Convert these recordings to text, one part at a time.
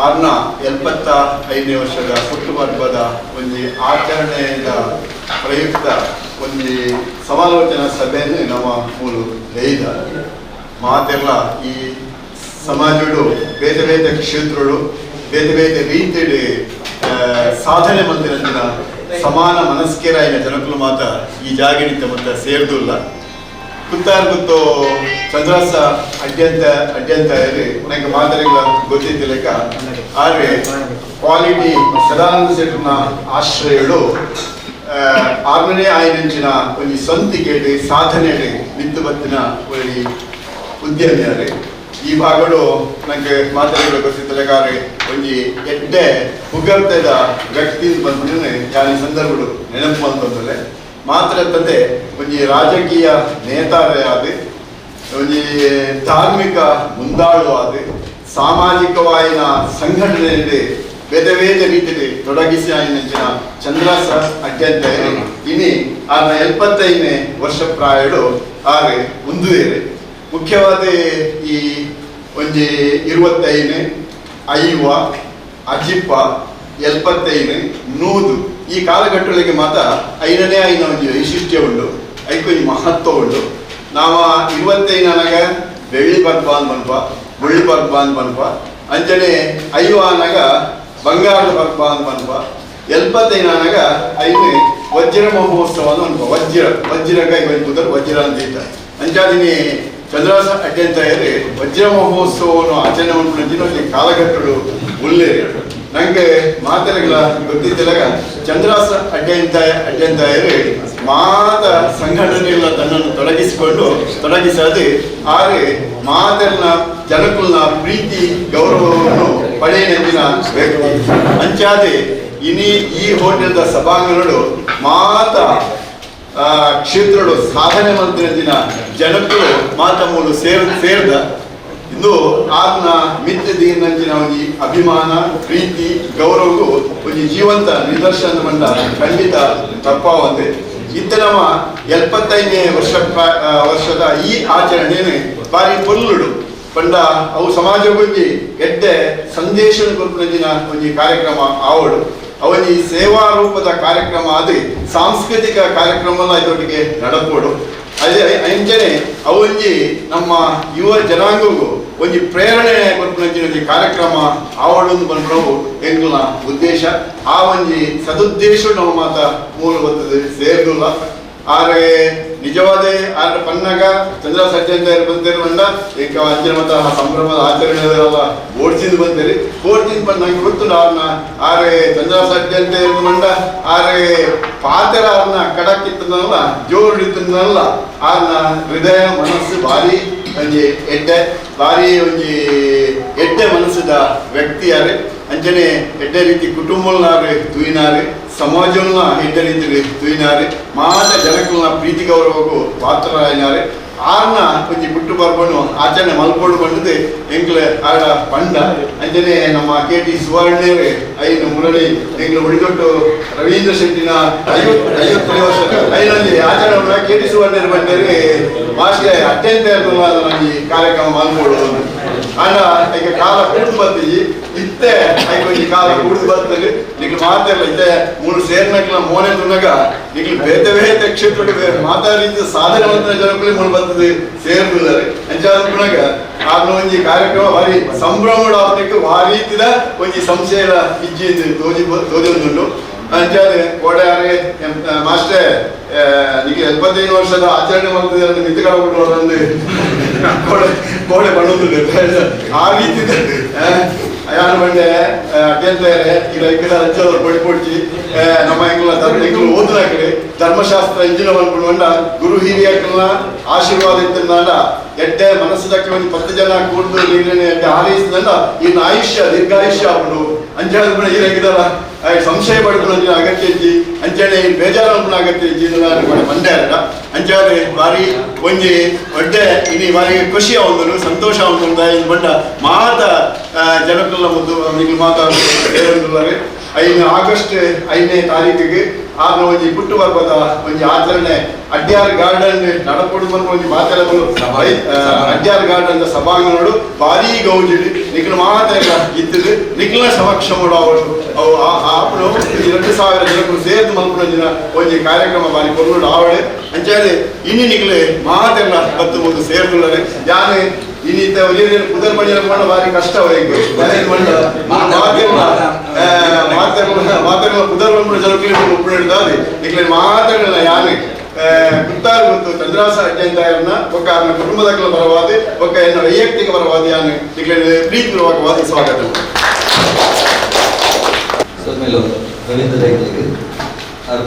ಆರ್ನ 75ನೇ ವರ್ಷದ ಹುಟ್ಟುಹಬ್ಬದ ಒಂದು ಆಚರಣೆಯ ಪ್ರಯುಕ್ತ ಒಂದು ಸಮಾಲೋಚನಾ ಸಭೆಯನ್ನು ನಾವು ಮೂಲು ಲೇಯ್ದ ಮಾತೆಲ್ಲ ಈ ಸಮಾಜಗಳು ಬೇತೆ ಬೇತೆ ಕ್ಷೇತ್ರಗಳು ಬೇತೆ ಬೇತೆ ರೀತಿಯಲ್ಲಿ ಸಾಧನೆ ಮಂದಿರಂದಿನ ಸಮಾನ ಮನಸ್ಕೇರಾಯಿನ ಜನಕಲು ಮಾತ ಈ ಜಾಗನಿತ ಮತ್ತೆ ಸೇರ್ದುಲ್ಲ ಗೊತ್ತು ಚಂದ್ರಾಸ ಅಡ್ಯಂತ ಹೇಳಿ ನನಗೆ ಮಾದರಿಗಳ ಗೊತ್ತಿದ್ದಿಲ್ಲಕ ಆದರೆ ಕ್ವಾಲಿಟಿ ಸದಾನಂದ ಶೆಟ್ಟರ್ನ ಆಶ್ರಯಗಳು 6ನೇ ಆಯ್ನಂಚಿನ ಒಂದು ಸ್ವಂತಿಕೆಯಲ್ಲಿ ಸಾಧನೆ ನಿಂತು ಬತ್ತಿನ ಒಂದು ಉದ್ಯಮಿಯಾರೆ ಈ ಭಾಗಗಳು ನನಗೆ ಮಾತಾಡಿಗಳು ಗೊತ್ತಿದ್ದಲೆಗಾರೆ ಒಂದು ಎಡ್ಡೆ ಹುಗರ್ತದ ವ್ಯಕ್ತಿ ಬಂದ್ರೆ ಯಾನಿ ಸಂದರ್ಭಗಳು ನೆನಪು ಅಂತಂದ್ರೆ ಮಾತ್ರ ತಂದೆ ಒಂದು ರಾಜಕೀಯ ನೇತಾರೇ ಆದ ಒಂದು ಧಾರ್ಮಿಕ ಮುಂದಾಳು ಆದ ಸಾಮಾಜಿಕವಾಯಿನ ಸಂಘಟನೆಯಲ್ಲಿ ಬೇರೆ ಬೇರೆ ರೀತಿಯಲ್ಲಿ ತೊಡಗಿಸಿ ಆಯ್ನಂಚಿನ ಚಂದ್ರಾಸ ಅಡ್ಯಂತ ಇನಿ 75ನೇ ವರ್ಷ ಪ್ರಾಯಡು ಆರೆ ಮುಂದುವರೆ ಮುಖ್ಯವಾದ ಈ ಒಂದು 25ನೇ ಐವ ಅಜಿಪ್ಪ 75ನೇ ನೂದು ಈ ಕಾಲಘಟ್ಟಗಳಿಗೆ ಮಾತ್ರ 5ನೇ ಐನ ಒಂದು ವೈಶಿಷ್ಟ್ಯ ಉಂಟು ಐಕೊಂದು ಮಹತ್ವ ಉಂಟು ನಾವು 25 ಬೆಳ್ಳಿ ಬರ್ಬಾನ್ ಬನ್ಪ ಮುಳ್ಳಿ ಬರ್ಬಾನ್ ಬನ್ಪ ಅಂಚನೆ ಐವ ಅನಾಗ ಬಂಗಾರದ ಬರ್ಬಾನ್ ಬನ್ಪ 75 ಐನೇ ವಜ್ರ ಮಹೋತ್ಸವ ಅನ್ಪ ವಜ್ರಗ ಇವತ್ತು ವಜ್ರ ಅಂತ ಹೇಳ್ತಾರೆ ಅಂಚಾದಿನಿ ಚಂದ್ರಾಸ ಅಡ್ಯಂತ ಹೇಳಿ ವಜ್ರ ಮಹೋತ್ಸವವನ್ನು ಆಚರಣೆ ಮಾಡಿದ ಕಾಲಘಟ್ಟಗಳು ಉಲ್ಲೆ ನಂಗೆ ಮಾತರೆಗಳ ಗೊತ್ತಿದ್ದಾಗ ಚಂದ್ರಾಸ ಅಡ್ಯಂತ ಹೇಳಿ ಮಾತ ಸಂಘಟನೆಗಳ ತನ್ನನ್ನು ತೊಡಗಿಸದೆ ಆದರೆ ಮಾತನ್ನ ಜನಕುಲ್ನ ಪ್ರೀತಿ ಗೌರವವನ್ನು ಪಡೆಯನೆಂದಿನ ವ್ಯಕ್ತಿ ಅಂಚಾದೆ ಈ ಹೋಟೆಲ್ದ ಸಭಾಂಗಣಗಳು ಮಾತ ಕ್ಷೇತ್ರಗಳು ಸಾಧನೆ ಮಂದಿನ ಜನಕರು ಮಾತ ಮೂಲು ಸೇರ್ದ ಇಂದು ಆತ್ನ ಮಿತ್ರದೀನಂಚಿನ ಒಂದು ಅಭಿಮಾನ ಪ್ರೀತಿ ಗೌರವಗೂ ಒಂದು ಜೀವಂತ ನಿದರ್ಶನ ಮಂಡ ಖಂಡಿತ ತಪ್ಪಾವಂದೆ ಇತ್ತ ನಮ್ಮ 75ನೇ ವರ್ಷದ ಈ ಆಚರಣೆಯನ್ನು ಬಾರಿ ಪೊಲ್ಲುಡು ಪಂಡ ಅವು ಸಮಾಜಕ್ಕೆ ಎಡ್ಡೆ ಸಂದೇಶ ಕೊಟ್ಟಿನ ಒಂದು ಕಾರ್ಯಕ್ರಮ ಆವಡು ಅವನಿ ಸೇವಾ ರೂಪದ ಕಾರ್ಯಕ್ರಮ ಅದು ಸಾಂಸ್ಕೃತಿಕ ಕಾರ್ಯಕ್ರಮ ಇದರೊಟ್ಟಿಗೆ ನಡಪೋಡು ಅದೇ ಅಂಚನೆ ಅವೊಂಜಿ ನಮ್ಮ ಯುವ ಜನಾಂಗಗೂ ಒಂದು ಪ್ರೇರಣೆ ಕೊಟ್ಟಿನ ಕಾರ್ಯಕ್ರಮ ಆವಡೊಂದು ಬಂದ್ರವು ಎಂಗ್ಲ ಉದ್ದೇಶ ಆ ಒಂಜಿ ಸದುದ್ದೇಶ ನಾವು ಮಾತ ಮೂಲ ಬರ್ತದೆ ಸೇರ್ದುಲ್ಲ ಆದ್ರೆ ನಿಜವಾದ ಆದ್ರೆ ಪನ್ನಗ ಚಂದ್ರಾಸ ಅಡ್ಯಂತ ಬಂದಿರು ಬಂದ ಈಗ ಅಂಚನೆ ಮತ ಸಂಭ್ರಮದ ಆಚರಣೆಲ್ಲ ಓಡಿಸಿದ್ ಬಂದಿರಿ ಓಡಿಸಿದ್ ಬಂದು ನಂಗೆ ಗೊತ್ತು ಅವ್ರನ್ನ ಆದ್ರೆ ಚಂದ್ರಾಸ ಅಡ್ಯಂತ ಬಂದ ಆದ್ರೆ ಪಾತ್ರ ಅವ್ರನ್ನ ಕಡಕ್ಕಿತ್ತನಲ್ಲ ಜೋರು ಹಿಡಿತನಲ್ಲ ಅವ್ರನ್ನ ಹೃದಯ ಮನಸ್ಸು ಭಾರಿ ಒಂಜಿ ಎಡ್ಡೆ ಮನಸ್ಸದ ವ್ಯಕ್ತಿ ಯಾರು ಅಂಚನೆ ಎಡ್ಡೆ ರೀತಿ ಕುಟುಂಬನಾರು ತುಯಿನಾರು ಸಮಾಜವನ್ನ ಎಡ್ಡೆ ರೀತಿ ತುಯಿನಾರು ಮಾತ ಜನಕಲ್ನ ಪ್ರೀತಿ ಗೌರವಗೂ ಪಾತ್ರರಾಯಿನಾರು ಆರ್ನ ಒಂಜಿ ಬಿಟ್ಟು ಬರ್ಬಣ್ಣು ಆಚರಣೆ ಮಲ್ಕೊಂಡು ಬಂದದೆ ಎಂಕ್ಲೆ ಆಡ ಪಂಡ ಅಂಚನೆ ನಮ್ಮ KT ಸುವರ್ಣೇರೆ ಐನು ಮುರಳಿ ಎಂಗ್ಲು ಉಳಿದೊಟ್ಟು ರವೀಂದ್ರ ಶೆಟ್ಟಿನ 50 ವರ್ಷದ ಐನಲ್ಲಿ ಆಚರಣೆ KT ಸುವರ್ಣೇರು ಬಂದರೆ ಮಾಸ್ಗೆ ಅತ್ಯಂತ ಈ ಕಾರ್ಯಕ್ರಮ ಮಲ್ಕೊಳ್ಳೋದು ಆಂಡ ಈಗ ಕಾಲ ಕುಡಿದು ಬರ್ತೀವಿ ಇತ್ತೆ ಈ ಕಾಲ ಕುಡಿದು ಬರ್ತದೆ ನಿಗ್ಲು ಮಾತೆಲ್ಲ ಇತ್ತೆ ಮೂರು ಸೇರ್ನಕ್ಲ ಮೋನೆ ತುನಗ ನಿಗ್ಲು ಬೇತೆ ಬೇತೆ ಕ್ಷೇತ್ರಕ್ಕೆ ಮಾತಾಡಿದ ಸಾಧನೆ ಮಂತ್ರ ಜನಗಳಿಗೆ ಮೂರು ಬರ್ತದೆ ಸೇರ್ಬಿದ್ದಾರೆ ಅಂಚಾದ ಗುಣಗ ಆದ್ನ ಒಂಜಿ ಕಾರ್ಯಕ್ರಮ ಭಾರಿ ಸಂಭ್ರಮಡ ಆಗ್ಲಿಕ್ಕೆ ಭಾರಿ ರೀತಿದ ಒಂಜಿ ಸಂಶಯದ ಇಜ್ಜಿಂದು ತೋಜೊಂದುಂಟು ಅಂಚಾದೆ ಕೋಡೆಯಾರೆ ಮಾಸ್ಟರ್ ನಿಮಗೆ 75 ವರ್ಷದ ಆಚರಣೆ ಮಾಡ್ತಿದೆ ಅಂತ ನಿಂತುಕೊಂಡು ಒಂದು ಕೋಡೆ ಬಣ್ಣದ್ದು ಆ ರೀತಿ ಯಾರು ಬಂಡೆ ಅಡ್ಯಂತ ಈಗ ఇక్కడ ಹಚ್ಚೋರು ಪಡಿಪೊಡ್ಚಿ ನಮ್ಮ ಎಂಗ್ಲು ಓದಿನ ಕಡೆ ಧರ್ಮಶಾಸ್ತ್ರ ಇಂಜಿನ ಬಂದ್ಕೊಂಡ ಗುರು ಹಿರಿಯಕಲ್ನ ಆಶೀರ್ವಾದ ಇತ್ತಂದ ಎಡ್ಡೆ ಮನಸ್ಸದಕ್ಕೆ ಒಂದು 10 ಜನ ಕೂಡ್ದು ನೀರಿನ ಎಡ್ಡೆ ಹಾರೈಸಿದಂಡ ಇನ್ನು ಆಯುಷ್ಯ ದೀರ್ಘಾಯುಷ್ಯ ಆಗ್ಬಿಡು ಅಂಚಾದ ಕೂಡ ಈಗಿದಲ್ಲ ಸಂಶಯ ಪಡ್ಕೊಳ್ಳೋದು ಅಗತ್ಯ ಇಜ್ಜಿ ಅಂಚನೆ ಬೇಜಾರು ಅಗತ್ಯ ಇಜ್ಜಿ ಮಂಡ್ಯ ಅಂಚಾದ್ರೆ ಬಾರಿ ಒಂಜಿ ಒಡ್ಡೆ ಇನಿ ಬಾರಿ ಖುಷಿ ಅವನು ಸಂತೋಷ ಅವನು ಬಂಡ ಮಾತ ಜನಕಲ್ಲ ಮುದ್ದು ನಿಗ್ಲು ಮಾತಾಡ್ತಾರೆ 5 ಆಗಸ್ಟ್ 5ನೇ ತಾರೀಕಿಗೆ ಆರ್ನ ಒಂಜಿ ಪುಟ್ಟು ಬರ್ಬದ ಒಂಜಿ ಆಚರಣೆ ಅಡ್ಯಾರ್ ಗಾರ್ಡನ್ ನಡಪಡು ಬಂದ ಒಂಜಿ ಮಾತಾಡಗಳು ಅಡ್ಯಾರ್ ಗಾರ್ಡನ್ ಸಭಾಂಗಣಗಳು ಭಾರಿ ಗೌಜಿಡು ನಿಖಿಲ ಮಾತ್ರ ಇತ್ತದು ನಿಖಿಲ ಸಮಕ್ಷಮಡು ಅವರು ಅವು ಆಪಡು 2000 ಜನಗಳು ಸೇರ್ದು ಮಲ್ಪುನಂಜಿನ ಒಂಜಿ ಕಾರ್ಯಕ್ರಮ ಬಾರಿ ಕೊಲ್ಲುಡು ಆವಡೆ ಅಂಚೇಳಿ ಇನ್ನು ನಿಖಿಲೆ ಮಾತೆಲ್ಲ ಬತ್ತು ಒಂದು ಸೇರ್ದುಳ್ಳರೆ ಯಾನೆ ಇನ್ನಿತ ಕುದರ್ ಪಡಿಯ ಮಾಡ ಬಾರಿ ಕಷ್ಟ ಹೋಯ್ತು ಮಾತಾಡಲ್ಲ ಕುದರ್ ಬಂದ್ಬಿಡ ಜನಕ್ಕೆ ಒಪ್ಪಿಡ್ದಾವೆ ನಿಖಿಲೆ ಮಾತಾಡಲ್ಲ ಯಾನೆ ಕುತ್ತಾರು ಗೊತ್ತು ಚಂದ್ರಾಸ ಅಜ್ಜಂತಾಯರನ್ನ ಒಕ್ಕ ಅವನ ಕುಟುಂಬದ ಬರವಾದಿ ಒಕ್ಕ ಎನ್ನ ವೈಯಕ್ತಿಕ ಬರವಾದಿ ಯಾನೆ ನಿಖಿಲೆ ಪ್ರೀತಿಪೂರ್ವಕವಾದ ಸ್ವಾಗತ.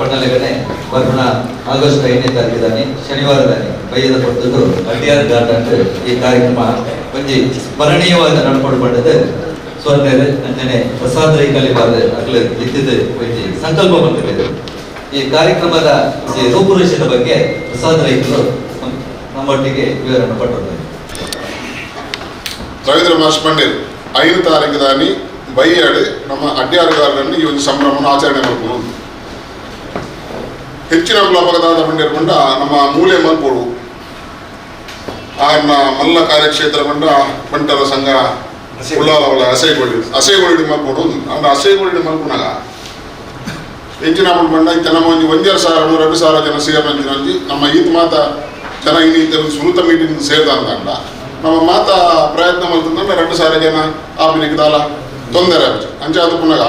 ಪಟ್ಟಣಗನೆ ಬರೋಣ ಆಗಸ್ಟ್ 5ನೇ ತಾರೀಕಿದಾನೆ ಶನಿವಾರದಾನೆ ಬೈಯದ ಪಟ್ಟದ್ದು ಅಡ್ಯಾರ್ ಗಾರ್ಡನ್ ಈ ಕಾರ್ಯಕ್ರಮ ಒಂಜಿ ಸ್ಮರಣೀಯವಾದ ನಡ್ಕೊಂಡು ಬಂದದ್ದು ಸ್ವರ್ಣರು ಅಂಜನೆ ಪ್ರಸಾದ ರೈಕಲಿ ಬಾರ್ದು ಅಗ್ಲ ಇದ್ದಿದ್ದು ಒಂಜಿ ಸಂಕಲ್ಪ ಬಂದಿದೆ. ಈ ಕಾರ್ಯಕ್ರಮದ ರೂಪುರೇಷದ ಬಗ್ಗೆ ಪ್ರಸಾದ ರೈಕರು ನಮ್ಮೊಟ್ಟಿಗೆ ವಿವರಣೆ ಪಟ್ಟಿದ್ದಾರೆ. ರವೀಂದ್ರ ಮಾಸ್ ಪಂಡಿತ್ 5 ತಾರೀಕಿದಾನಿ ಬೈಯಾಡು ನಮ್ಮ ಅಡ್ಯಾರ್ ಗಾರ್ಡನ್ ಈ ಒಂದು ಸಂಭ್ರಮವನ್ನು ಆಚರಣೆ ಮಾಡ್ಕೊಂಡು ಹೆಚ್ಚಿನ ಅಪಘಾತ ಬಂದಿರಕೊಂಡ ನಮ್ಮ ಮೂಲೆ ಮಲ್ಪೋಡು ಆರ್ನ ಮಲ್ಲ ಕಾರ್ಯಕ್ಷೇತ್ರ ಬಂಡ ಬಂಟರ ಸಂಘ ಉಳ್ಳಾಲ ಅಸೆಗೊಳ್ಳಿ ಮಲ್ಪೋಡು ಅಂದ್ರೆ ಅಸೆಗೊಳ್ಳಿ ಮಲ್ಪುನಾಗ ಹೆಚ್ಚಿನ ಬಂಡ ಇತ್ತ ನಮ್ಮ ಒಂದು 1,000 ಜನ ಸೇರ್ನಂಜಿನಂಜಿ ನಮ್ಮ ಈತ್ ಮಾತ ಜನ ಇನ್ನಿತ ಸ್ಮೃತ ಮೀಟಿಂಗ್ ಸೇರ್ದ ಅಂದಂಡ ನಮ್ಮ ಮಾತ ಪ್ರಯತ್ನ ಮಾಡ್ತಂದ್ರೆ 2,000 ಜನ ಆಪಿನಿಗೆ ದಾಲ ತೊಂದರೆ ಆಗುತ್ತೆ ಅಂಚೆ ಅದು ಪುನಃ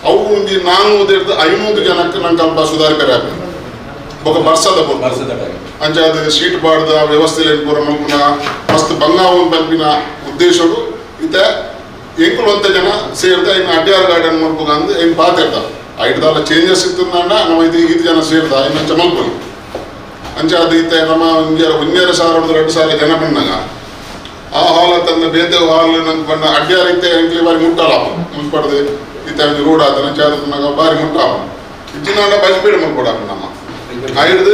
ಅವು ಒಂದು 400-500 ಜನಕ್ಕೆ ನಂಗೆ ಸ್ವಲ್ಪ ಸುಧಾರಿಕರ ఒక ಬರ್ಸದ ಅಂಚೆ ಅದು ಶೀಟ್ ಬಾಡ್ದ ವ್ಯವಸ್ಥೆ ಪೂರ ಮಲ್ಪುನ ಮಸ್ತ್ ಬಂಗಾವು ಬಲ್ಪಿನ ಉದ್ದೇಶಗಳು ಇತ್ತೆ ಎಂಕುಲು ಅಂತ ಜನ ಸೇರ್ದ ಇನ್ನು ಅಡ್ಯಾರ್ ಗಾರ್ಡನ್ ಮಲ್ಪುಗ ಅಂದ್ ಏನು ಪಾತಿರ್ತಾವ ಐಟ್ದಾಲ ಚೇಂಜಸ್ ಇತ್ತಂದ ನಾವು ಇದು ಜನ ಸೇರ್ದ ಇನ್ನಂಚೆ ಮಲ್ಪುಲಿ ಅಂಚೆ ಅದು ಇತ್ತೆ ನಮ್ಮ 1,000-2,000 ಜನ ಬಂದಾಗ ಆ ಹಾಲ್ ತಂದ ಬೇತೆ ಹಾಲ್ ನಂಗೆ ಬಂದ ಅಡ್ಯಾರ್ ಇತ್ತೆ ಎಂಕ್ಲಿ ಬಾರಿ ಮುಟ್ಟಾಲ ಮುನ್ಪಡ್ದು ಇತ್ತೆ ರೋಡ್ ಆತ ನಂಚೆ ಅದು ಬಂದಾಗ ಬಾರಿ ಮುಟ್ಟಾವ ಇಚ್ಚಿನ ಬಜ್ಬೇಡ ಮಲ್ಕೊಡ ನಮ್ಮ ಆಯ್ದು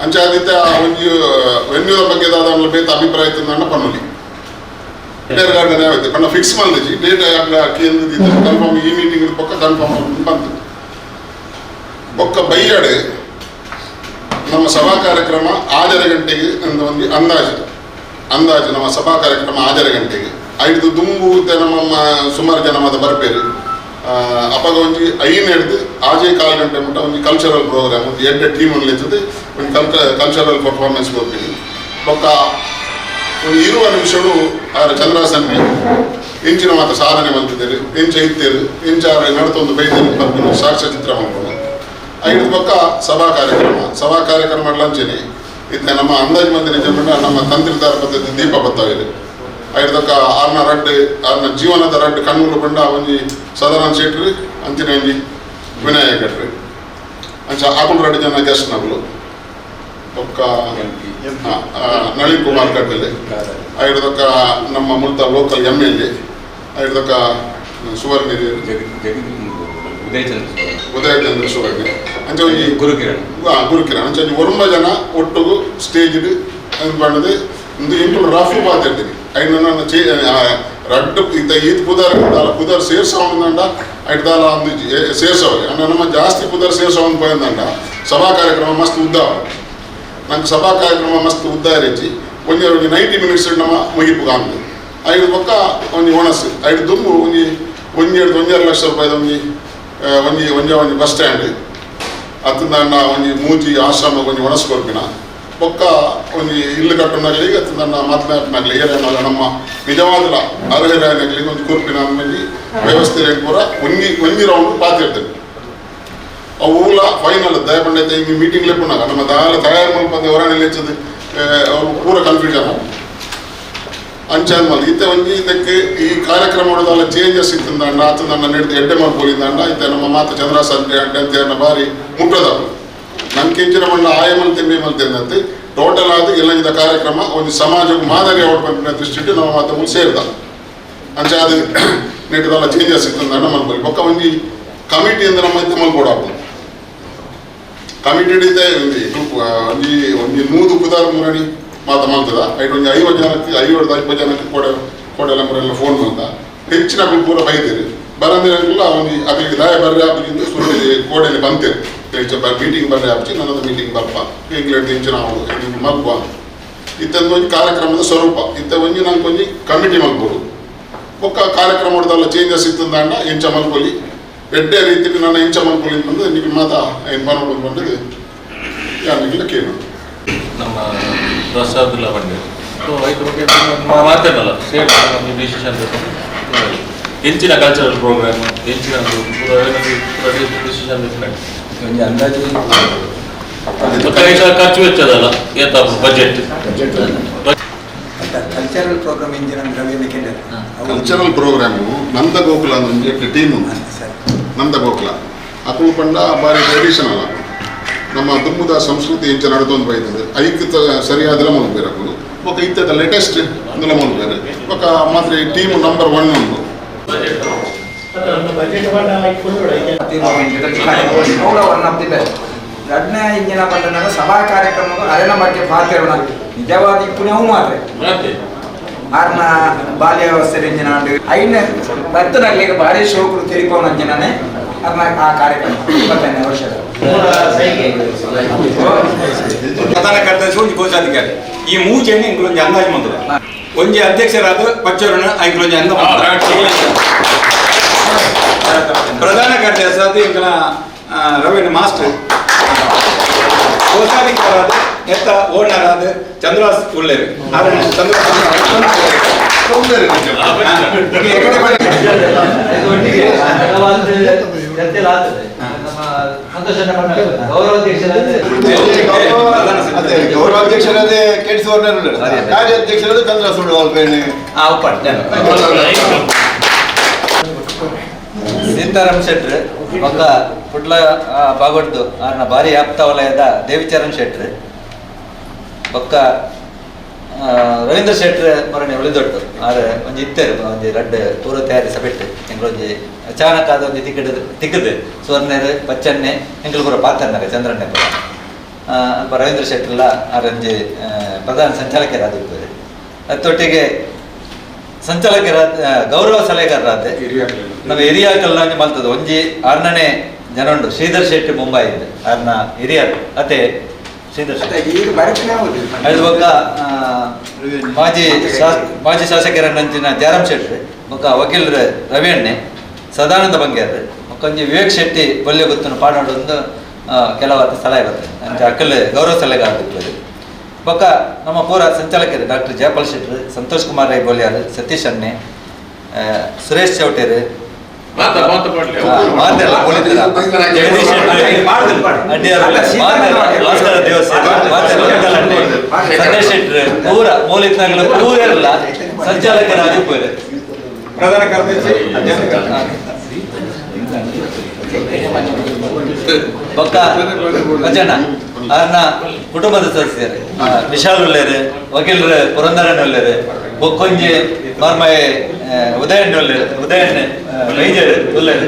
ಅಂಚಾದಿತ್ತ ಒಂಜಿ ವೆನ್ಯೂದ ಬಗ್ಗೆ ದಾದ ಬೇತ ಅಭಿಪ್ರಾಯ ಇತ್ತಂದ ಪನ್ನುಲಿ ಅಡ್ಯಾರ್ ಗಾರ್ಡನ್ ಯಾವೈತೆ ಪನ್ನ ಫಿಕ್ಸ್ ಮಾಡಿದ್ವಿ ಡೇಟ್ ಕನ್ಫರ್ಮ್ ಈ ಮೀಟಿಂಗ್ ಪಕ್ಕ ಕನ್ಫರ್ಮ್ ಬಂತು ಒಕ್ಕ ಬೈಯಾಡು ನಮ್ಮ ಸಭಾ ಕಾರ್ಯಕ್ರಮ 6 ಗಂಟೆಗೆ ಒಂದು ಅಂದಾಜು ನಮ್ಮ ಸಭಾ ಕಾರ್ಯಕ್ರಮ 6 ಗಂಟೆಗೆ 5 ದುಂಬು ನಮ್ಮ ಸುಮಾರು ಜನ ಮತ ಬರ್ಪೇರು ಅಪ್ಪಾಗ ಒಂಜಿ 5 ಹಿಡ್ದು 4 ಗಂಟೆ ಮಟ್ಟ ಒಂದು ಕಲ್ಚರಲ್ ಪ್ರೋಗ್ರಾಮ್ ಒಂದು 2 ಟೀಮ್ ಇರ್ತದೆ ಒಂದು ಕಲ್ಚರಲ್ ಪರ್ಫಾರ್ಮೆನ್ಸ್ ಕೊಡ್ತೀವಿ ಒಕ್ಕ ಒಂದು 20 ನಿಮಿಷಗಳು ಚಂದ್ರಾಸನ್ನೆ ಎಂಚಿನ ಮಾತ್ರ ಸಾಧನೆ ಬಂದಿದ್ದೇವೆ ಎಂಚ ಇತ್ತೇರು ಎಂಚಾರ ನಡತೊಂದು ಬೈದೇನು ಬರ್ಕೊಂಡು ಸಾಕ್ಷ್ಯಚಿತ್ರ ಮಾಡ್ಕೊಂಡು 5 ಪಕ್ಕ ಸಭಾ ಕಾರ್ಯಕ್ರಮ ಲಂಚನೆ ಇತ್ತ ನಮ್ಮ ಅಂದಾಜು ಮಂದಿನ ಜನ ನಮ್ಮ ತಂತ್ರಿದಾರ ಪದ್ಧತಿ ದೀಪ ಬತ್ತಾವಿದೆ 5 ತಕ್ಕ ಆರ್ನ ಜೀವನದ ರಡ್ಡು ಕಣ್ಣುಗಳು ಬಂಡ ಒಂಜಿ ಸದಾನಂದ ಶೆಟ್ರಿ ಅಂಚಿನ ಒಂಜಿ ವಿನಾಯಕ ಕಟ್ರಿ ಅಂಚ ಆಕುಲ್ 2 ಜನ ಗೆಸ್ಟ್ ನಗಳು ಒಕ್ಕ ನಳಿನ್ ಕುಮಾರ್ ಕಟ್ಟಲೆ 5 ತಕ್ಕ ನಮ್ಮ ಮುಲ್ತ ಲೋಕಲ್ MLA 5 ತಕ್ಕ ಸುವರ್ಣ ಉದಯಚಂದ್ರ ಸುವರ್ಣ ಅಂಚ ಒಂಜಿ ಗುರುಕಿರಣ್ ಅಂಚ 9 ಜನ ಒಟ್ಟುಗು ಸ್ಟೇಜ್ ಬಂಡದು ಒಂದು 8 ರಾಫು ಪಾತಿರ್ತೀನಿ 5 ರಡ್ಡು ಇತ್ತ ಈದ್ ಪುದರ್ ಸೇರ್ಸವಂದಂಡ 5 ದಾಲ ಒಂದು ಸೇರ್ಸವ್ರಿ ಅನ್ನ ನಮ್ಮ ಜಾಸ್ತಿ ಪುದರ್ ಸೇರ್ಸವಂದು ಪೋಯಂದಂಡ ಸಭಾ ಕಾರ್ಯಕ್ರಮ ಮಸ್ತ್ ಉದ್ದ ನಂಗೆ ಸಭಾ ಕಾರ್ಯಕ್ರಮ ಮಸ್ತ್ ಉದ್ದ ಇರಚಿ ಒಂಜಿ 90 ಮಿನಿಟ್ಸ್ ನಮ್ಮ ಮುಗಿಪು ಕಾಂದು 5 ಪಕ್ಕ ಒಂಜಿ ಒಣಸು 5 ದುಂಬು ಒಂಜಿ 1.5 ಲಕ್ಷ ರೂಪಾಯಿದ ಒಂಜಿ ಬಸ್ ಸ್ಟ್ಯಾಂಡ್ ಅತ್ತಂದ ಒಂಜಿ ಮೂಜಿ ಆಶ್ರಮ ಒಂಜಿ ಒಣಸು ಕೊಡ್ಪಿನ ಪಕ್ಕ ಒಂದು ಇಲ್ಲು ಕಟ್ಟುನಾಗಲಿ ನನ್ನ ಮಾತನಾಡಿನಾಗಲಿ ಏನೇನಲ್ಲ ನಮ್ಮ ನಿಜವಾದ ಅರ್ಹರಾಗಲಿ ಒಂದು ಕೂರ್ಪಿನ ಅಂದ್ಮೇಲೆ ವ್ಯವಸ್ಥೆ ಪೂರ ಒಂಜಿ ರೌಂಡ್ ಪಾತಿರ್ತೇವೆ ಅವು ಊಲ ಫೈನಲ್ ದಯಪಂಡೈತೆ ಹಿಂಗೆ ಮೀಟಿಂಗ್ ಲೆಪ್ಪುನಾಗ ನಮ್ಮ ದಾಲ ತಯಾರು ಮಲ್ಪಂದು ಹೊರಗಡೆ ಹೆಚ್ಚದು ಅವ್ರು ಪೂರ ಕನ್ಫ್ಯೂಷನ್ ಅಂಚಾದ ಮಲ್ ಇತ್ತೆ ಒಂಜಿ ಇದಕ್ಕೆ ಈ ಕಾರ್ಯಕ್ರಮ ಮಾಡೋದಲ್ಲ ಚೇಂಜಸ್ ಇತ್ತಂದ ಆತಂದ ನಡೆದು ಎಡ್ಡೆ ಮಾಡ್ಬೋದಿಂದಂಡ ಇತ್ತೆ ನಮ್ಮ ಮಾತು ಚಂದ್ರಾಸಂತೆ ಅಂತ ಬಾರಿ ಮುಟ್ಟದವರು ನಂಗೆಂಚಿನ ಮಣ್ಣ ಆಯಮಲ್ ತಿಂಡಿ ಟೋಟಲ್ ಆದ ಎಲ್ಲ ಕಾರ್ಯಕ್ರಮ ಒಂದು ಸಮಾಜಕ್ಕೆ ಮಾದರಿ ಔಟ್ಪಂಪಿನ ದೃಷ್ಟಿ ನಮ್ಮ ಮಾತು ಮುಂದೆ ಸೇರಿದ ಅಂಚೆ ಅದು ನೆಟ್ಟದಲ್ಲ ಚೇಂಜಸ್ ಇತ್ತಂದ ಮಲ್ಪಲ್ಲಿ ಪಕ್ಕ ಒಂಜಿ ಕಮಿಟಿ ಅಂದ್ರೆ ನಮ್ಮ ಇತ್ತು ಮಲ್ಕೊಡಾಕು ಕಮಿಟಿ ಹಿಡಿತೆ ಒಂಜಿ 100 ಪುದಾರ ಮುರಣಿ ಮಾತ ಮಲ್ತದ ಐಟ್ ಒಂಜಿ 50 ಜನಕ್ಕೆ 50 ಜನಕ್ಕೆ ಕೊಡ ಕೋಡೆಲ್ಲ ಫೋನ್ ಬಂದ ಹೆಚ್ಚಿನ ಪೂರ ಬೈತೀರಿ ಬರಂದಿರಲ್ಲ ಅವನಿಗೆ ಅದಕ್ಕೆ ದಾಯ ಬರ್ರಿ ಆಪಿಂದ ಸುಳ್ಳಿ ಕೋಡೆಯಲ್ಲಿ ಬಂತೇನೆ ಮೀಟಿಂಗ್ ಬರ್ರಿ ಆಪಿಸಿ ನನ್ನದು ಮೀಟಿಂಗ್ ಬರ್ಪ ಇಂಗ್ಲೆಂಡ್ ಇಂಚಿನ ಮಲ್ಪ ಇತ್ತೊಂದು ಒಂಜಿ ಕಾರ್ಯಕ್ರಮದ ಸ್ವರೂಪ ಇತ್ತ ಒಂಜಿ ನಂಗೆ ಒಂಜಿ ಕಮಿಟಿ ಮಲ್ಪೋಡು ಒಕ್ಕ ಕಾರ್ಯಕ್ರಮದಲ್ಲ ಚೇಂಜಸ್ ಇತ್ತಂದ ಇಂಚ ಮಲ್ಪೊಲಿ ಎಡ್ಡೆ ರೀತಿಯಲ್ಲಿ ನನ್ನ ಇಂಚ ಮಲ್ಪೊಲಿ ಬಂದು ನಿಮಗೆ ಮಾತಾ ಏನು ಪರವಾಗಿ ಬಂದಿದೆ ಯಾರಿಗಿಲ್ಲ ಕೇಳು ನಮ್ಮ ಪ್ರಸಾದ್ಲ ಬಂದೆ ಸೊ ಐದು ಬಗ್ಗೆ ಮಾತಾಡಲ್ಲ ಸೇಟ್ ಒಂದು ಡಿಸಿಷನ್ ಹೆಚ್ಚಿನ ಕಲ್ಚರಲ್ ಪ್ರೋಗ್ರಾಮ್ ಹೆಚ್ಚಿನ ಡಿಸಿಷನ್ ಒಂದು ಅಂದಾಜು ಖರ್ಚು ವೆಚ್ಚದಲ್ಲ ಏತ ಬಜೆಟ್ ಕಲ್ಚರಲ್ ಪ್ರೋಗ್ರಾಮ್ ಇಂಜಿನ ಕಲ್ಚರಲ್ ಪ್ರೋಗ್ರಾಮು ನಂದ ಗೋಕುಲ ಒಂದು ಟೀಮ್ ನಂದ ಗೋಕುಲ ಅಕ್ಕಳು ಪಂಡ ಬಾರಿ ಟ್ರೆಡಿಷನಲ್ ನಮ್ಮ ದುಮ್ಮದ ಸಂಸ್ಕೃತಿ ಇಂಚ ನಡೆದೊಂದು ಬೈತದೆ ಐಕ್ಯತ ಸರಿಯಾದಲ್ಲ ಮಲ್ಬೇರಕ್ಕಳು ఒక ಇತ್ತದ ಲೇಟೆಸ್ಟ್ అందులో ಮಲ್ಬೇರೆ ఒక ಮಾತ್ರ ಟೀಮ್ ನಂಬರ್ 1 ಒಂದು ರಡ್ನೆ ಇಂಜಿನ ಬಂದ ಸಭಾ ಕಾರ್ಯಕ್ರಮ ಅರೆನ ಬಗ್ಗೆ ಪಾತ್ರ ನಿಜವಾದ ಇಪ್ಪು ನಾವು ಮಾತ್ರ ಆರ್ನ ಬಾಲ್ಯಾವಸ್ಥೆ ಇಂಜಿನ ಐನ ಭಕ್ತರಲ್ಲಿ ಭಾರಿ ಶೋಕರು ತಿರುಗೋಣ ಅಂಜನೇ ಅದನ್ನ ಆ ಕಾರ್ಯಕ್ರಮ 25ನೇ ವರ್ಷದ ಪ್ರಧಾನ ಕಾರ್ಯದರ್ಶಿ ಒಂದು ಕೋಶಾಧಿಕಾರಿ ಈ ಮೂಜೆಯನ್ನು ಇಂಕ್ಲೊಂದು ಅಂದಾಜು ಮಾಡಿದ್ರು ಒಂಜಿ ಅಧ್ಯಕ್ಷರಾದ ಪಚ್ಚೋರನ ಇಂಕ್ಲೊಂದು ಅಂದ ಪ್ರಧಾನ ಕಾರ್ಯದರ್ಶಿ ಆದ ಇಂಕಲ ರವೀಂದ್ರ ಮಾಸ್ಟರ್ ಕೋಶಾಧಿಕಾರಾದ ಎತ್ತ ಓನರ್ ಆದ ಚಂದ್ರವಾಸ್ ಉಳ್ಳೇರು ಗೌರವಾಧ್ಯಕ್ಷರಾದ ಕೆಟ್ಸ್ ಓನರ್ ಕಾರ್ಯಾಧ್ಯಕ್ಷರಾದ ಚಂದ್ರವಾಸ್ ಸೀತಾರಾಮ್ ಶೆಟ್ರ್ ಒಕ್ಕ ಕುಡ್ಲ ಬಾಗೊಡ್ದು ಆರ್ನ ಭಾರಿ ಆಪ್ತ ವಲಯದ ದೇವಿಚರಣ್ ಶೆಟ್ರ್ ಒಕ್ಕ ರವೀಂದ್ರ ಶೆಟ್ರ್ ಮರಣಿ ಉಳಿದೊಟ್ಟು ಆದ್ರೆ ಒಂಜಿ ಇತ್ತೇರು ಒಂಜಿ ರಡ್ಡ್ ಪೂರ ತಯಾರಿ ಸಭೆಟ್ಟು ಎಂಗಳೊಂಜಿ ಅಚಾನಕ್ ಆದ ಒಂಜಿ ತಿಕ್ಕದು ಸುವರ್ಣರು ಪಚ್ಚನ್ನೆ ಎಂಗಳು ಪೂರ ಪಾತ್ರನ್ನೆ ಚಂದ್ರನ್ನೆ ಪೂರ ಅಲ್ಪ ರವೀಂದ್ರ ಶೆಟ್ರಲ್ಲ ಆರೊಂಜಿ ಪ್ರಧಾನ ಸಂಚಾಲಕರಾದಿರ್ಬೋದು ಅತ್ತೊಟ್ಟಿಗೆ ಸಂಚಾಲಕರಾದ ಗೌರವ ಸಲಹೆಗಾರರಾದ ನಮ್ಮ ಹಿರಿಯ ಕಲ್ಲಾಂಜಿ ಮಲ್ತದ ಒಂಜಿ ಆರ್ನನೇ ಜನ ಉಂಡು ಶ್ರೀಧರ್ ಶೆಟ್ಟಿ ಮುಂಬೈಯಿಂದ ಆರ್ನ ಹಿರಿಯರು ಅತೆ ಶ್ರೀಧರ್ ಶೆಟ್ಟಿ ಅದು ಬೊಕ್ಕ ಮಾಜಿ ಶಾಸಕರನ್ನಂಚಿನ ಜಯರಾಮ್ ಶೆಟ್ಟಿ ಬೊಕ್ಕ ವಕೀಲರು ರವಿ ಅಣ್ಣೆ ಸದಾನಂದ ಬಂಗೇರ್ ಒಂಜಿ ವಿವೇಕ್ ಶೆಟ್ಟಿ ಬಲ್ಯ ಗೊತ್ತನ್ನು ಪಾಡೋಡು ಒಂದು ಕೆಲವಾದ ಸಲಹೆ ಬರ್ತದೆ ಅಂತ ಅಕ್ಕಲ್ ಗೌರವ ಸಲಹೆಗಾರದಿರ್ಬೋದು ಬೊಕ್ಕ ನಮ್ಮ ಪೂರ ಸಂಚಾಲಕರು ಡಾಕ್ಟರ್ ಜಯಪಾಲ್ ಶೆಟ್ರು ಸಂತೋಷ್ ಕುಮಾರ್ ರೈ ಬೋಲಿಯಾರ್ ಸತೀಶ್ ಅಣ್ಣೆ ಸುರೇಶ್ ಚೌಟೇರು ಜಗದೀಶ್ ಸಂದೇಶ್ ಶೆಟ್ರು ಪೂರ ಮೌಲಿಕಗಳು ಪೂರೆಲ್ಲ ಸಂಚಾಲಕರಾಗಿರ್ಬೋದು ಪ್ರಧಾನ ಕಾರ್ಯದರ್ಶಿ ಬೊಕ್ಕ ಭಜನ ಆರ್ನ ಕುಟುಂಬದ ಸದಸ್ಯರು ವಿಶಾಲ್ ಉಳ್ಳೇರು ವಕೀಲರು ಪುರಂದರನ್ ಉಳ್ಳೇರು ಬೊಕ್ಕೊಂಜಿ ಮಾರ್ಮಯ ಉದಯಣ್ಣ ಉಳ್ಳೇರು ಉದಯಣ್ಣ ಬೈಜರು ಉಳ್ಳೇರು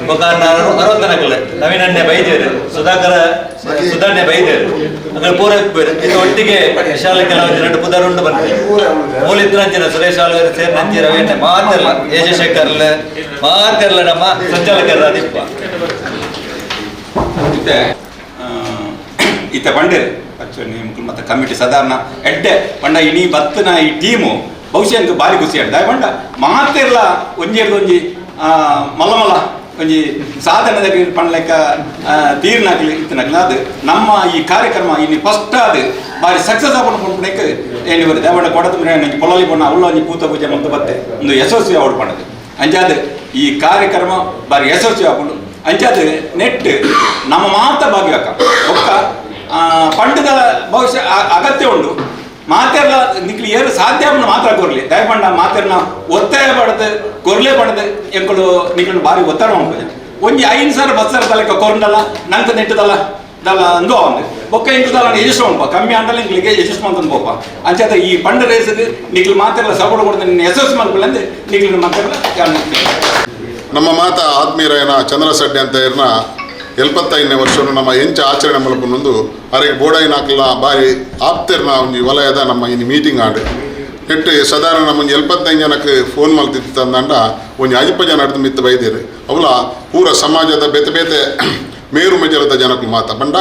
ಬೊಕ್ಕಾರ್ನ ಅರವತ್ತನಕಲ್ ನವೀನಣ್ಣೆ ಬೈಜರು ಸುಧಾರಣೆ ಬೈಜರು ಅಂದ್ರೆ ಪೂರ ಇದು ಒಟ್ಟಿಗೆ ವಿಶಾಲ ಕೆಲವೊಂದು ಎರಡು ಪುದರುಂಡು ಬಂದ್ರೆ ಮೂಲಿತ್ರಂಚಿನ ಸುರೇಶ್ ಆಳ್ವೇರು ಸೇರಿ ನಂಜಿ ರವೀಣ್ಣ ಮಾತೆಲ್ಲ ಯಜಶೇಖರ್ಲ ಮಾತೆಲ್ಲ ನಮ್ಮ ಸಂಚಾಲಕರ ದಿಪ್ಪ ಇತ್ತ ಬಂಡೇರು ಮತ್ತೆ ಕಮಿಟಿ ಸಾಧಾರಣ ಎಡ್ಡೆ ಬಂಡ ಇನಿ ಬತ್ತನ ಈ ಟೀಮು ಬಹುಶಃ ಅಂತ ಬಾರಿ ಖುಷಿ ಆಡ್ದ ಬಂಡ ಮಾತೆಲ್ಲ ಒಂಜಿ ಮಲ್ಲ ಒಂಜಿ ಸಾಧನದ ಪಂಡ್ಲೆಕ್ಕ ತೀರ್ನಾಗ್ಲಿ ಇತ್ತನಾಗ್ಲಿ ಅದು ನಮ್ಮ ಈ ಕಾರ್ಯಕ್ರಮ ಇನ್ನು ಫಸ್ಟ್ ಅದು ಬಾರಿ ಸಕ್ಸಸ್ ಆಪಣ ಪಂಪಣಕ್ಕೆ ಏನು ಬರುತ್ತೆ ಅವಳ ಕೊಡದು ನನಗೆ ಪೊಲಲಿ ಪಣ್ಣ ಅವಳು ಒಂಜಿ ಪೂತ ಪೂಜೆ ಮತ್ತು ಬತ್ತೆ ಒಂದು ಯಶಸ್ವಿ ಅವಳು ಪಣ್ಣದು ಅಂಚಾದ ಈ ಕಾರ್ಯಕ್ರಮ ಬಾರಿ ಯಶಸ್ವಿ ಆಪುಂಡು ಅಂಚಾದ ನೆಟ್ ನಮ್ಮ ಮಾತ ಭಾಗ್ಯಕ್ಕ ಒಕ್ಕ ಪಂಡದ ಬಹುಶಃ ಅಗತ್ಯ ಉಂಡು ಮಾತೆಲ್ಲ ನಿಕ್ಲಿ ಏರು ಸಾಧ್ಯ ಮಾತ್ರ ಕೊರ್ಲಿ ದಯಪಂಡ ಮಾತೆಲ್ಲ ಒತ್ತಾಯ ಪಡೆದು ಕೊರ್ಲೆ ಪಡೆದು ಎಂಕಳು ನಿಕ್ಲು ಬಾರಿ ಒತ್ತಡ ಉಂಟು ಒಂಜಿ 5,000 10,000 ತಲೆಕ ಕೊರಂಡಲ್ಲ ನಂತ ನೆಟ್ಟದಲ್ಲ ದಲ್ಲ ಅಂದು ಅವಂದು ಬೊಕ್ಕ ಇಂಕದಲ್ಲ ಯಜಸ್ಸು ಉಂಪ ಕಮ್ಮಿ ಅಂಡಲ್ಲ ಇಂಕ್ಲಿಗೆ ಯಜಸ್ಸು ಮಂತಂದು ಪೋಪ ಅಂಚಾದ ಈ ಪಂಡ ರೇಸಿಗೆ ನಿಕ್ಲು ಮಾತೆಲ್ಲ ಸಪೋರ್ಟ್ ಕೊಡ್ದು ನಿನ್ನ ಯಶಸ್ಸು ಮಾಡ್ಕೊಳ್ಳಂದು ನಿಕ್ಲಿನ ಮಾತೆಲ್ಲ ನಮ್ಮ ಮಾತ ಆತ್ಮೀಯರಾಯನ ಚಂದ್ರಸಡ್ಡೆ ಅಂತ ಇರ್ನ 75ನೇ ವರ್ಷವನ್ನು ನಮ್ಮ ಎಂಚ ಆಚರಣೆ ಮಲ್ಪನೊಂದು ಅವರಿಗೆ ಬೋಡಾಯಿನಾಕಲ್ನ ಬಾರಿ ಆಪ್ತಿರ್ನ ಒಂದು ವಲಯದ ನಮ್ಮ ಇನ್ನು ಮೀಟಿಂಗ್ ಆಡು ನೆಟ್ಟು ಸಾಧಾರಣ ಮುಂಜಿ 75 ಜನಕ್ಕೆ ಫೋನ್ ಮಲ್ತಿತ್ತಂದಂಡ ಒಂದು 50 ಜನ ಅಡ್ದು ಮಿತ್ತು ಬೈದಿರು ಅವಲ ಪೂರ ಸಮಾಜದ ಬೇತೆ ಬೇತೆ ಮೇರು ಮೆಜರದ ಜನಕ್ಕೂ ಮಾತ ಬಂಡ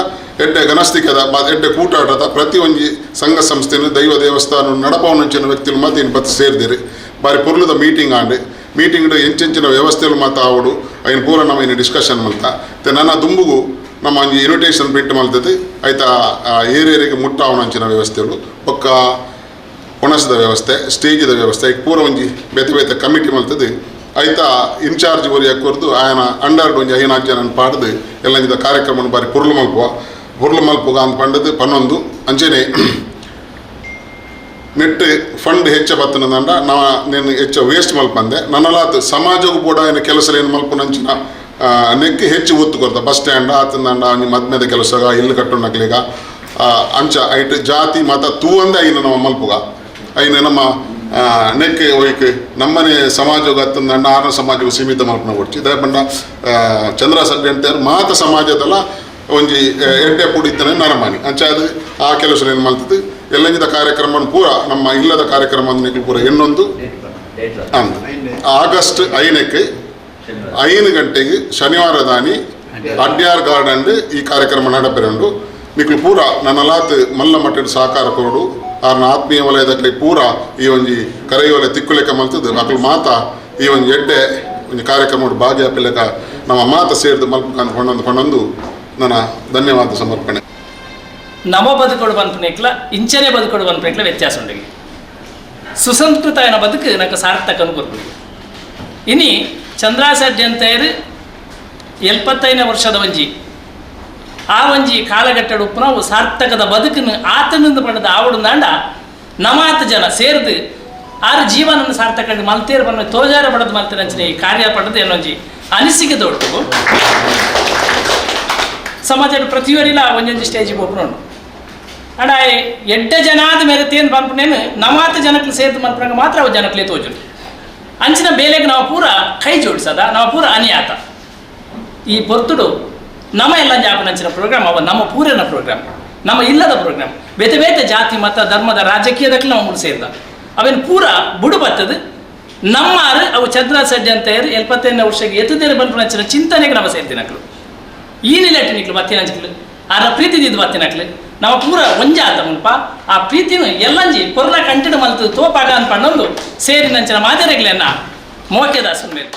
ಎಡ್ಡೆ ಗಣಸ್ತಿಕದ ಎಡ್ಡೆ ಕೂಟಾಟದ ಪ್ರತಿ ಒಂಜಿ ಸಂಘ ಸಂಸ್ಥೆನು ದೈವ ದೇವಸ್ಥಾನ ನಡಪವನಂಚಿನ ವ್ಯಕ್ತಿಗಳು ಮಾತು ಇನ್ನು ಬತ್ತು ಸೇರಿದಿರಿ ಬಾರಿ ಪುರ್ಲದ ಮೀಟಿಂಗ್ ಆಂಡು ಮೀಟಿಂಗ್ ಎಂಚೆಂಚಿನ ವ್ಯವಸ್ಥೆಗಳು ಮಾತ ಆವಡು ಐನ್ ಪೂರ ನಮ್ಮ ಇನ್ನು ಡಿಸ್ಕಷನ್ ಮಲ್ತ ನನ್ನ ದುಂಬುಗು ನಮ್ಮ ಒಂಜಿ ಇನ್ವಿಟೇಷನ್ ಬಿಟ್ಟು ಮಲ್ತದೆ ಆಯ್ತಾ ಏರಿಯರಿಗೆ ಮುಟ್ಟಾವನಂಚಿನ ವ್ಯವಸ್ಥೆಗಳು ಒಕ್ಕ ಒಣಸದ ವ್ಯವಸ್ಥೆ ಸ್ಟೇಜಿದ ವ್ಯವಸ್ಥೆ ಪೂರ ಒಂಜಿ ಬೇತೆ ಬೇತೆ ಕಮಿಟಿ ಮಲ್ತದೆ ಆಯ್ತಾ ಇನ್ಚಾರ್ಜ್ ಒರಿಯಾಗಿ ಕೊರ್ದು ಆಯನ ಅಂಡರ್ ಒಂಜಿ 5 ಜನ ಪಾಡ್ದು ಎಲ್ಲ ಕಾರ್ಯಕ್ರಮ ಬಾರಿ ಪುರ್ಲು ಮಲ್ಪುಗ ಅಂತ ಪಂಡದು ಪನ್ನೊಂದು ಅಂಚೆನೆ ನೆಟ್ಟು ಫಂಡ್ ಹೆಚ್ಚ ಬತ್ತನಂದ నేను ಹೆಚ್ಚ ವೇಸ್ಟ್ ಮಲ್ಪಂದೆ ನನ್ನಲಾತ್ ಸಮಾಜಕ್ಕೂ ಕೂಡ ಏನು ಕೆಲಸ ಏನು ಮಲ್ಪನಂಚಿನ ನೆಕ್ಕೆ ಹೆಚ್ಚು ಒತ್ತು ಕೊಡ್ತ ಬಸ್ ಸ್ಟ್ಯಾಂಡ್ ಆತಂದಂಡ ಮದ್ಮೆದ ಕೆಲಸ ಇಲ್ಲು ಕಟ್ಟುನಕ್ಲಿಗ ಅಂಚ ಐಟ್ ಜಾತಿ ಮತ ತೂ ಅಂದೆ ಐನ ನಮ್ಮ ಮಲ್ಪುಗ ಐನ ನಮ್ಮ ನೆಕ್ಕೆ ಒಯ್ಕೆ ನಮ್ಮನೆ ಸಮಾಜಕ್ಕೆ ಹತ್ತಂದಂಡ ಆರನ ಸಮಾಜಕ್ಕೆ ಸೀಮಿತ ಮಲ್ಪನ ಕೊಡ್ಚಿ ಇದೇ ಬಂಡ ಚಂದ್ರ ಸಡ್ಡೆ ಅಂತ ಮಾತ ಸಮಾಜದಲ್ಲ ಒಂಜಿ ಎಡ್ಡೆ ಪುಡಿತನೆ ನರಮಾನಿ ಅಂಚ ಅದು ಆ ಕೆಲಸ ಏನು ಮಲ್ತದ್ದು ಎಲ್ಲಂಜಿದ ಕಾರ್ಯಕ್ರಮ ಪೂರ ನಮ್ಮ ಇಲ್ಲದ ಕಾರ್ಯಕ್ರಮ ಪೂರ ಇನ್ನೊಂದು ಅಂತ ಆಗಸ್ಟ್ 5ಕ್ಕೆ 5 ಗಂಟೆಗೆ ಶನಿವಾರ ದಾನಿ ಅಡ್ಯಾರ್ ಗಾರ್ಡನ್ ಈ ಕಾರ್ಯಕ್ರಮ ನಡಪೆರಂಡು ನಿಕ್ಲು ಪೂರ ನನ್ನಲಾತ್ ಮಲ್ಲ ಮಟ್ಟದ ಸಹಕಾರ ಕೊಡು ಆರ್ನ ಆತ್ಮೀಯ ವಲಯದಲ್ಲಿ ಪೂರ ಈ ಒಂಜಿ ಕರೆಯುವಲೆ ತಿಕ್ಕುಲೆಕ್ಕ ಮಲ್ತದ್ದು ಮಕ್ಕಳು ಮಾತ ಈ ಒಂದು ಎಡ್ಡೆ ಒಂದು ಕಾರ್ಯಕ್ರಮ ಭಾಗಿಯಾಪಿಲೆಕ ನಮ್ಮ ಮಾತ ಸೇರಿದು ಮಲ್ಪಂದು ಕೊಂಡೊಂದು ನನ್ನ ಧನ್ಯವಾದ ಸಮರ್ಪಣೆ ನವ ಬದುಕೋಡು ಬಂದ್ಪನೇಕ್ಲ ಇಂಚನೆ ಬದುಕೋಡು ಬಂದ್ಪನೇಕ್ಲ ವ್ಯತ್ಯಾಸ ಉಂಟು ಸುಸಂಸ್ಕೃತ అయిన ಬದುಕು నాకు ಸಾರ್ಥಕನು ಕೊರ್ಪುಡು ಇನಿ ಚಂದ್ರಾಸಡ್ಡಿ ಅಂತೇರು 75ನೇ ವರ್ಷದ ಒಂಜಿ ಆ ಒಂಜಿ ಕಾಲಘಟ್ಟದ ಉಪ್ಪು ನಾವು ಸಾರ್ಥಕದ ಬದುಕನ್ನು ಆತನಿಂದ ಪಡೆದ ಆವಡುಂದಾಂಡ ನಮಾತ್ ಜನ ಸೇರಿದು ಆರು ಜೀವನನ್ನು ಸಾರ್ಥಕ ಮಲ್ತೇರು ಬನ್ನ ತೋಜಾರ ಪಡೆದು ಮಲ್ತೇನೆ ಅಂಚನೆ ಈ ಕಾರ್ಯ ಪಡೆದು ಏನೊಂಜಿ ಅನಿಸಿಕೆ ದೊಡ್ಡು ಸಮಾಜದ ಪ್ರತಿಯೊರಿಲ್ಲ ಒಂದೊಂದು ಸ್ಟೇಜಿಗೆ ಒಬ್ಬನು ಅಡ ಎಡ್ಡೆ ಜನಾದ ಮೇಲೆ ತೇನು ಬಂದ್ಪನೇನು ನಮಾತ ಜನಕ್ಕೆ ಸೇರಿದು ಮಲ್ಪನಾಗ ಮಾತ್ರ ಅವು ಜನಕ್ಕೆ ತೋಜು ಅಂಚಿನ ಬೇಲೆಗೆ ನಾವು ಪೂರ ಕೈ ಜೋಡಿಸದ ನಾವು ಪೂರ ಅನಿಯಾತ ಈ ಪೊರ್ತುಡು ನಮ್ಮ ಎಲ್ಲ ಜಾಪನಂಚಿನ ಪ್ರೋಗ್ರಾಮ್ ಅವ ನಮ್ಮ ಪೂರನ ಪ್ರೋಗ್ರಾಮ್ ನಮ್ಮ ಇಲ್ಲದ ಪ್ರೋಗ್ರಾಮ್ ಬೇತೆ ಬೇತೆ ಜಾತಿ ಮತ ಧರ್ಮದ ರಾಜಕೀಯದಕ್ಕೆ ನಾವು ಸೇರಿದ ಅವೇನು ಪೂರ ಬುಡು ಬತ್ತದು ನಮ್ಮಾರು ಅವು ಚಂದ್ರಾಸಡ್ಡಿ ಅಂತ 75ನೇ ವರ್ಷಕ್ಕೆ ಎತ್ತದೇರು ಬಂದ್ಪನಂಚಿನ ಚಿಂತನೆಗೆ ನಾವು ಸೇರ್ತಿನಕ್ಲು ಈ ನಿಲೆಟ್ಟು ನಿಕ್ಲು ಬತ್ತಿನಂಚಿಕ್ಲು ಆರ ಪ್ರೀತಿದಿದ್ದು ಬತ್ತಿನಕ್ಲು ನಾವು ಪೂರ ಒಂಜಾತ ಮುಲ್ಪ ಆ ಪ್ರೀತಿನ ಎಲ್ಲಂಜಿ ಕೊರೋನಾ ಕಂಟಿನ್ಯೂ ಮಲ್ತು ತೋಪಾಗ ಅನ್ಪಣ್ಣೊಂದು ಸೇರಿನಂಚಿನ ಮಾದರಿಗಳನ್ನ ಮೋಕೆದಾಸನ ಮೇಲೆ